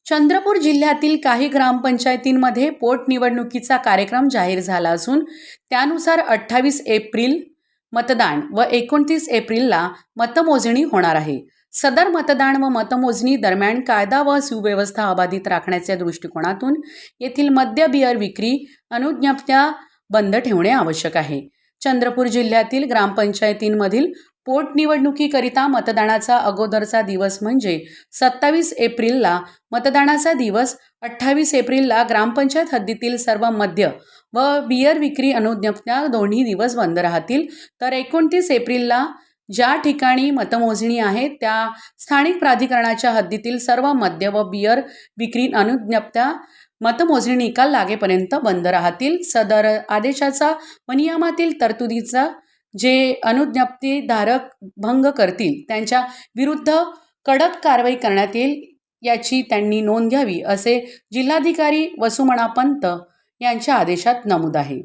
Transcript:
चंद्रपूर जिल्ह्यातील काही ग्रामपंचायतींमध्ये पोटनिवडणुकीचा कार्यक्रम जाहीर झाला असून त्यानुसार 28 एप्रिल मतदान व 29 एप्रिलला मतमोजणी होणार आहे. सदर मतदान व मतमोजणी दरम्यान कायदा व सुव्यवस्था अबाधित राखण्याच्या दृष्टिकोनातून येथील मद्य बियर विक्री अनुज्ञप्त्या बंद ठेवणे आवश्यक आहे. चंद्रपूर जिल्ह्यातील ग्रामपंचायतींमधील पोटनिवडणुकीकरिता मतदानाचा अगोदरचा दिवस म्हणजे 27 एप्रिलला मतदानाचा दिवस, 28 एप्रिलला ग्रामपंचायत हद्दीतील सर्व मद्य व बियर विक्री अनुज्ञप्त्या दोन्ही दिवस बंद राहतील. तर 29 एप्रिलला ज्या ठिकाणी मतमोजणी आहे त्या स्थानिक प्राधिकरणाच्या हद्दीतील सर्व मद्य व बियर विक्री अनुज्ञप्त्या मतमोजणी निकाल लागेपर्यंत बंद राहतील. सदर आदेशाचा व नियमातील तरतुदीचा जे अनुज्ञप्तीधारक भंग करतील त्यांच्या विरुद्ध कडक कारवाई करण्यात येईल याची त्यांनी नोंद घ्यावी, असे जिल्हाधिकारी वसुमना पंत यांच्या आदेशात नमूद आहे.